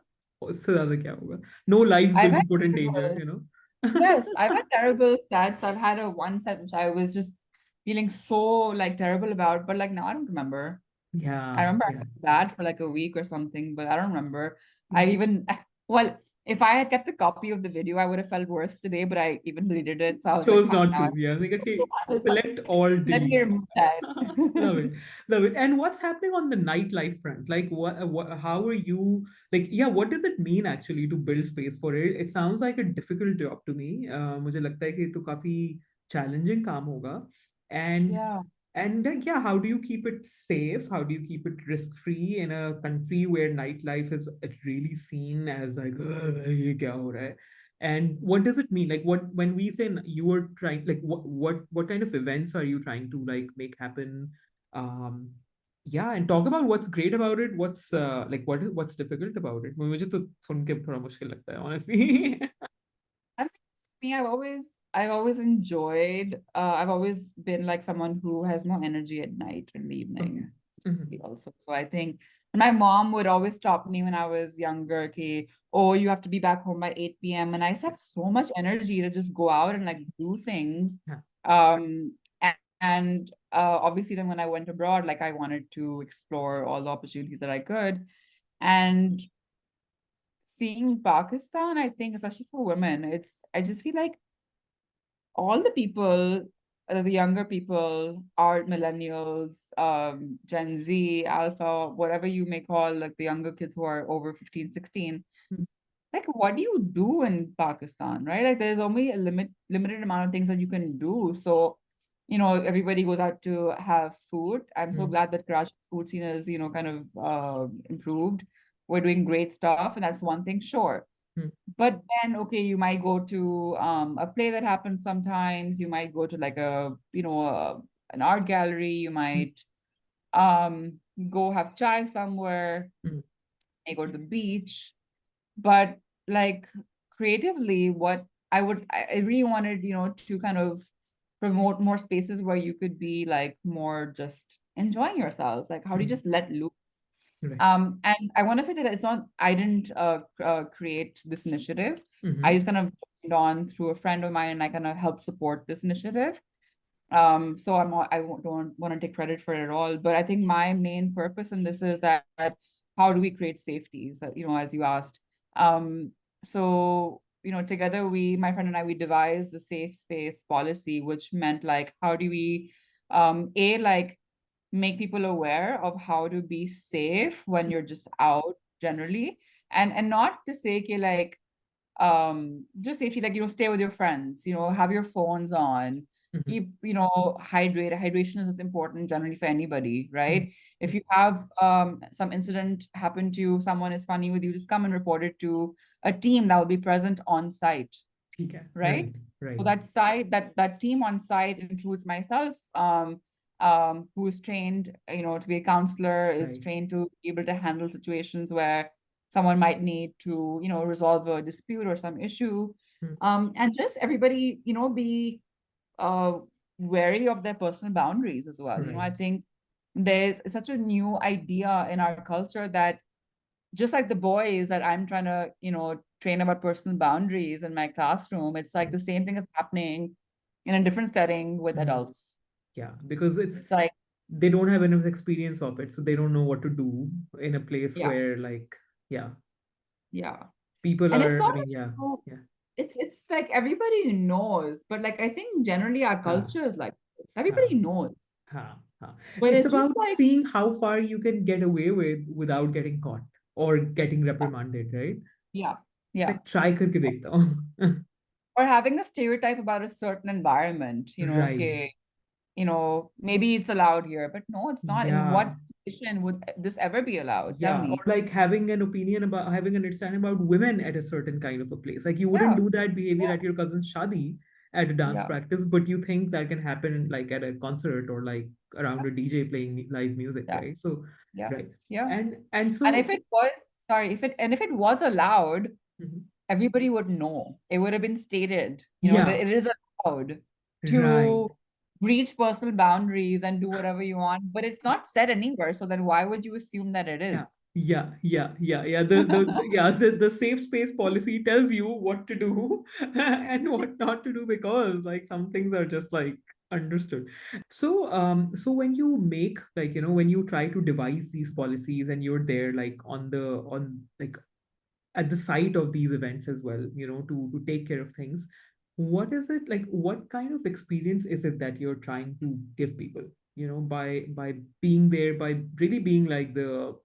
उससे ज्यादा क्या होगा? No lives I've will had be put in danger, terrible, you know? yes, I've had terrible sets. I've had a one set which I was just feeling so like terrible about, but like now I don't remember. I Yeah. remember I Yeah. felt bad for like a week or something, but I don't remember. I Yeah. even, well, if I had kept the copy of the video, I would have felt worse today, but I even deleted it. So I was like, Chose fine, not now to. Yeah. Like, okay, I was like, select all let me delete. remove that. Love it. Love it. And what's happening on the nightlife front? Like, how are you, like, yeah, what does it mean actually to build space for it? It sounds like a difficult job to me. मुझे लगता है कि ये तो काफी challenging काम होगा. And Yeah. yeah, how do you keep it safe? How do you keep it risk free in a country where nightlife is really seen as like ये क्या हो रहा है? And what does it mean? Like, what when we say you are trying, like, what kind of events are you trying to like make happen? Um, Yeah, and talk about what's great about it. What's like what's difficult about it. मुझे तो सुन के थोड़ा मुश्किल लगता है, honestly. I mean, me, I've always enjoyed, I've always been like someone who has more energy at night or in the Okay. evening Mhm. also. So I think my mom would always stop me when I was younger, okay, oh, you have to be back home by 8 p.m. And I used to have so much energy to just go out and like do things. Yeah. And obviously then when I went abroad, like I wanted to explore all the opportunities that I could. And seeing Pakistan, I think, especially for women, I just feel like all the people, the younger people, are millennials, Gen Z, Alpha, whatever you may call, like the younger kids who are over 15, 16. Mhm. Like, what do you do in Pakistan, right? Like, there's only a limited amount of things that you can do. So, everybody goes out to have food. I'm so Mhm. glad that Karachi food scene is, kind of improved. We're doing great stuff, and that's one thing, sure. Mhm. But then, okay, you might go to a play that happens sometimes. You might go to like an art gallery. You Mhm. might um, go have chai somewhere. Mhm. You go to the beach. But like creatively, what I really wanted, to kind of promote more spaces where you could be like more just enjoying yourself. Like, how do you Mhm. just let loose? Right. And I want to say that it's not, I didn't create this initiative. I Mhm. just kind of joined on through a friend of mine and I kind of helped support this initiative. So don't want to take credit for it at all, but I think my main purpose in this is that how do we create safety? So, as you asked. Um, so, together my friend and I, we devised the safe space policy, which meant like, how do we, like make people aware of how to be safe when you're just out generally, and not to say okay, like just safety, like stay with your friends, have your phones on, Mhm. keep hydration is just important generally for anybody, Mhm. right? If Mhm. you have some incident happen to you, someone is funny with you, just come and report it to a team that will be present on site, ठीक है. right? Right. So Right. that team on site includes myself, who is trained, to be a counselor, is Right. trained to be able to handle situations where someone might need to, resolve a dispute or some issue. Mhm. And just everybody, be uh, wary of their personal boundaries as well. I Right. think there's such a new idea in our culture that just like the boys that I'm trying to, train about personal boundaries in my classroom, it's like Mhm. the same thing is happening in a different setting with Mhm. adults. Yeah, because It's like, they don't have enough experience of it, so they don't know what to do in a place yeah, where like yeah, yeah. people And it's are. I not mean, like, yeah, yeah. it's like everybody knows, but like I think generally our Huh, culture is like this. huh, Everybody knows. huh, huh. But It's it's just about like, seeing how far you can get away with without getting caught or getting reprimanded, right? yeah, It's yeah. like try करके देखता हूँ. Or having a stereotype about a certain environment, Right. okay, maybe it's allowed here, but no, it's not. In Yeah. what situation would this ever be allowed? Tell Yeah, or me. like having an opinion about having an understanding about women at a certain kind of a place. Like you wouldn't Yeah, do that behavior yeah, at your cousin's shadi at a dance yeah, practice, but you think that can happen like at a concert or like around a DJ playing live music, yeah, right? So, yeah, right. yeah. And And so, if so it was, sorry, if it was allowed, Mhm. everybody would know. It would have been stated, that Yeah, it is allowed right. to breach personal boundaries and do whatever you want, but it's not said anywhere. So then why would you assume that it Yeah, is? yeah. The safe space policy tells you what to do and what not to do because like some things are just like understood. So so when you make like when you try to devise these policies and you're there like on like at the site of these events as well, to take care of things, what is it like, what kind of experience is it that you're trying to give people, by being there, by really being like the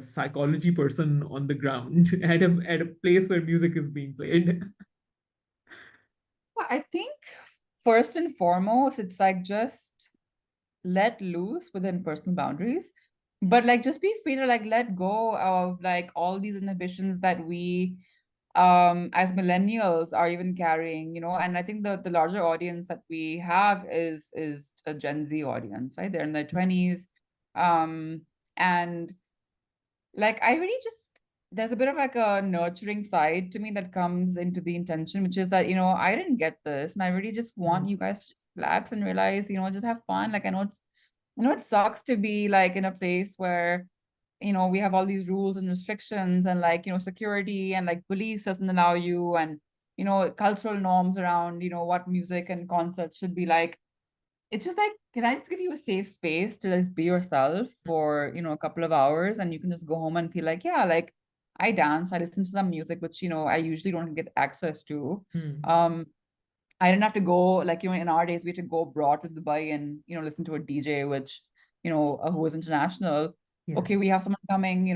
psychology person on the ground at a place where music is being played. Well, I think first and foremost, it's like just let loose within personal boundaries, but like just be free to like let go of like all these inhibitions that we as millennials are even carrying, and I think the larger audience that we have is a Gen Z audience, right? They're in their 20s. And like I really just there's a bit of like a nurturing side to me that comes into the intention, which is that, I didn't get this, and I really just want Mm, you guys to just relax and realize, just have fun. Like I know it sucks to be like in a place where, we have all these rules and restrictions and like, security and like police doesn't allow you, and cultural norms around, what music and concerts should be like. It's just like, can I just give you a safe space to just be yourself for, a couple of hours, and you can just go home and feel like, yeah, like I dance, I listen to some music, which, I usually don't get access to. mm, Um, I didn't have to go, like, in our days, we had to go abroad to Dubai and, listen to a DJ, which, who was international. yeah. Okay, we have someone coming,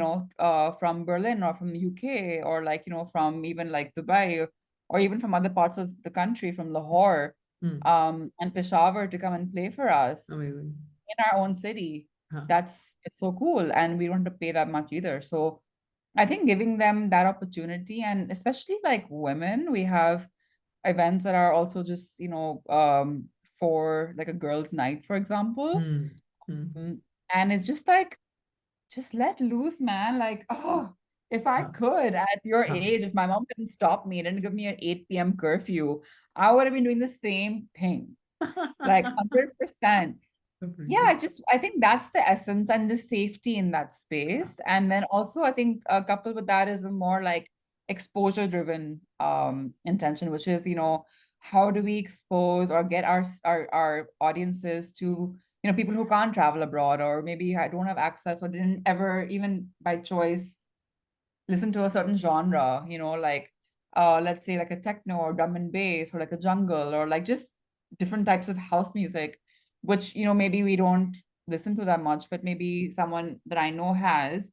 from Berlin or from the UK, or like, from even like Dubai, or even from other parts of the country, from Lahore, Mm, and Peshawar to come and play for us amazing. in our own city. Huh. It's so cool. And we don't have to pay that much either. So I think giving them that opportunity, and especially like women, we have events that are also just, for like a girls' night, for example. Mm, mm, Mm, And it's just like, just let loose, man. Like, oh, if I huh, could at your huh. age, if my mom didn't stop me, didn't give me an 8 p.m. curfew, I would have been doing the same thing. Like 100%. Yeah, Completely. I think that's the essence and the safety in that Huh. space. And then also I think coupled with that is a more like exposure driven intention, which is, how do we expose or get our audiences to, people who can't travel abroad, or maybe don't have access or didn't ever even by choice listen to a certain genre, like let's say like a techno or drum and bass, or like a jungle, or like just different types of house music, which, maybe we don't listen to that much, but maybe someone that I know has.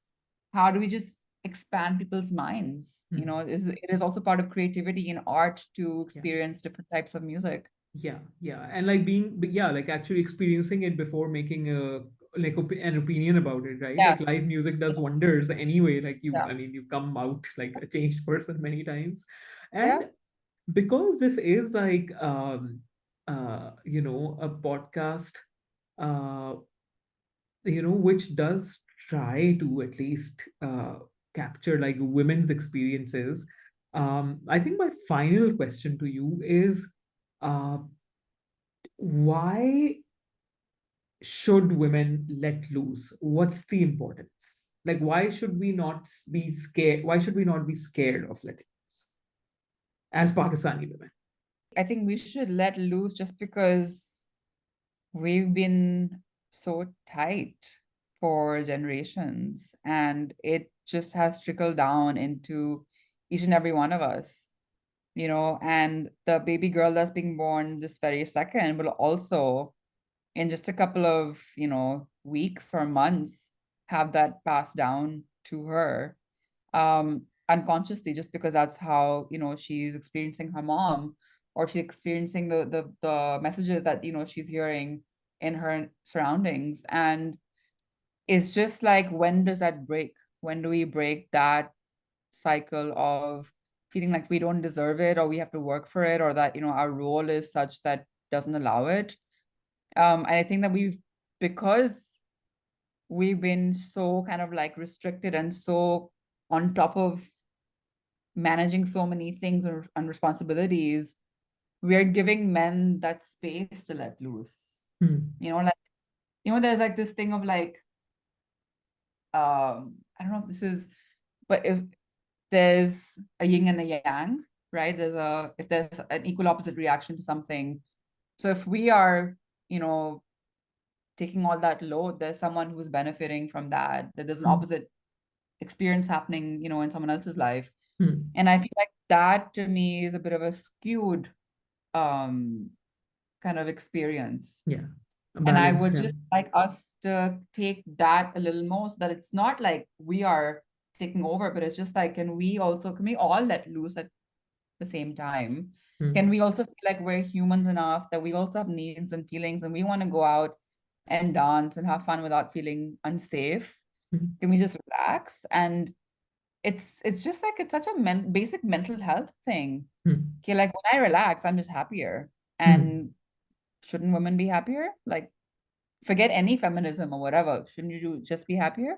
How do we just expand people's minds? Mm, It is also part of creativity in art to yeah. experience different types of music. Yeah, yeah, and like yeah, like actually experiencing it before making a an opinion about it, right? Like live Yes. music does wonders anyway. Like Yeah. I mean, you come out like a changed person many times, Yeah. and because this is like a podcast, uh, which does try to at least capture like women's experiences. I think my final question to you is, uh, why should women let loose? What's the importance? Like, why should we not be scared? Why should we not be scared of letting loose as Pakistani women? I think we should let loose just because we've been so tight for generations, and it just has trickled down into each and every one of us, and the baby girl that's being born this very second will also, in just a couple of, weeks or months, have that passed down to her, unconsciously, just because that's how, she's experiencing her mom, or she's experiencing the messages that, she's hearing in her surroundings. And it's just like, when does that break? When do we break that cycle of feeling like we don't deserve it, or we have to work for it, or that, our role is such that doesn't allow it? And I think that because we've been so kind of like restricted and so on top of managing so many things and responsibilities, we are giving men that space to let loose. Hmm. Like, there's like this thing of like, I don't know if this is, but if there's a yin and a yang, right? If there's an equal opposite reaction to something. So if we are, you know, taking all that load, there's someone who's benefiting from that there's an Hmm. opposite experience happening, in someone else's life. Hmm. And I feel like that to me is a bit of a skewed um kind of experience. Yeah, a And I balance. would Yeah. just like us to take that a little more, so that it's not like we are taking over, but it's just like, can we all let loose at the same time? Can Hmm. we also feel like we're humans enough that we also have needs and feelings, and we want to go out and dance and have fun without feeling unsafe? Hmm. Can we just relax? And it's just like, it's such a basic mental health thing. Hmm. Okay, like when I relax, I'm just happier. Hmm. And shouldn't women be happier? Like, forget any feminism or whatever. Shouldn't you just be happier?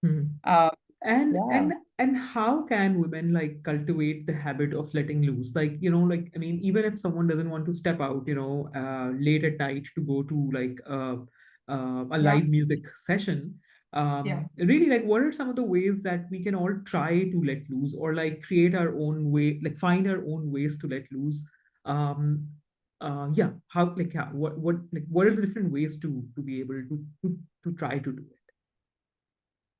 Hmm. Um, and yeah, and and how can women like cultivate the habit of letting loose, like, you know, like, I mean, even if someone doesn't want to step out, you know, late at night to go to like a yeah, live music session, yeah. really, like, what are some of the ways that we can all try to let loose, or like create our own way, like find our own ways to let loose? Yeah, how, like, yeah, what like what are the different ways to be able to try to do it?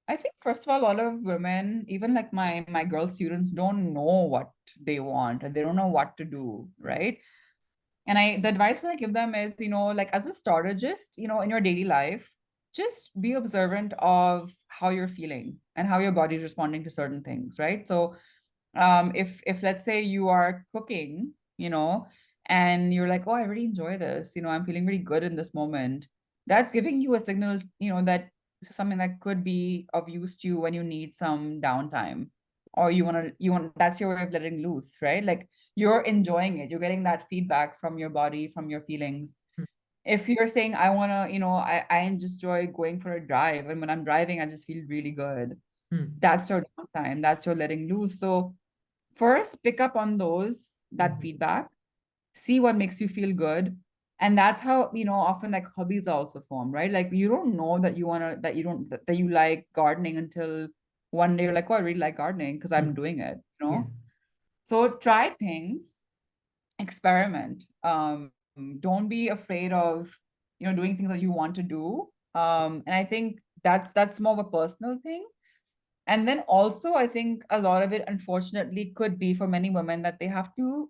I think first of all, a lot of women, even like my girl students, don't know what they want and they don't know what to do, right? And the advice that I give them is, like as a strategist, in your daily life, just be observant of how you're feeling and how your body's responding to certain things, right? So if let's say you are cooking, and you're like, oh, I really enjoy this, I'm feeling really good in this moment, that's giving you a signal, that something that could be of use to you when you need some downtime, or you want that's your way of letting loose, right? Like you're enjoying it, you're getting that feedback from your body, from your feelings. If you're saying, I want to, I just enjoy going for a drive, and when I'm driving I just feel really good, Hmm. that's your downtime, that's your letting loose. So first pick up on that Hmm. feedback, see what makes you feel good. And that's how, often like hobbies are also formed, right? Like you don't know that you want to, that you don't, that you like gardening until one day you're like, oh, I really like gardening because I'm Hmm. doing it, Yeah. so try things, experiment. Don't be afraid of, doing things that you want to do. And I think that's more of a personal thing. And then also, I think a lot of it, unfortunately, could be for many women that they have to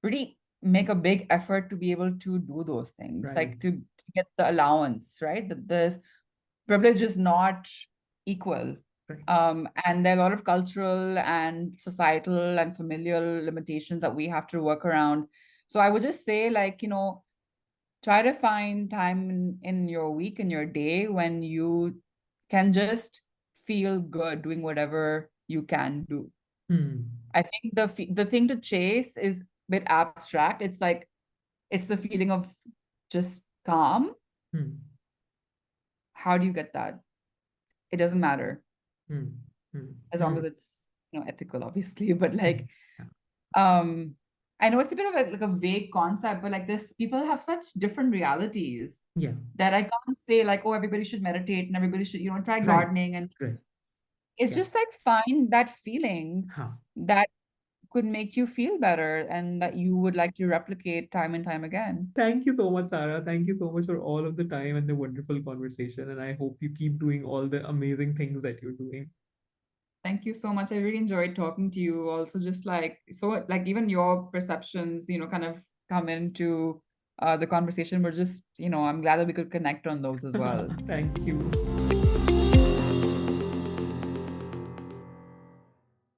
really make a big effort to be able to do those things, Right. like to get the allowance, right? That this privilege is not equal. Right. And there are a lot of cultural and societal and familial limitations that we have to work around. So I would just say, like, try to find time in your week, in your day, when you can just feel good doing whatever you can do. Hmm. I think the thing to chase is a bit abstract. It's like it's the feeling of just calm. Hmm. How do you get that? It doesn't matter Hmm. Hmm. as long Hmm. as it's, ethical, obviously. But Hmm. like, Yeah. um, I know it's a bit of like a vague concept, but like this, people have such different realities Yeah. that I can't say like, oh, everybody should meditate and everybody should, try Right. gardening. And Right. it's Yeah. just like find that feeling Huh. that could make you feel better and that you would like to replicate time and time again. Thank you so much, Sarah. Thank you so much for all of the time and the wonderful conversation. And I hope you keep doing all the amazing things that you're doing. Thank you so much. I really enjoyed talking to you. Also, just like so, like even your perceptions, kind of come into the conversation. We're just, I'm glad that we could connect on those as well. Thank you.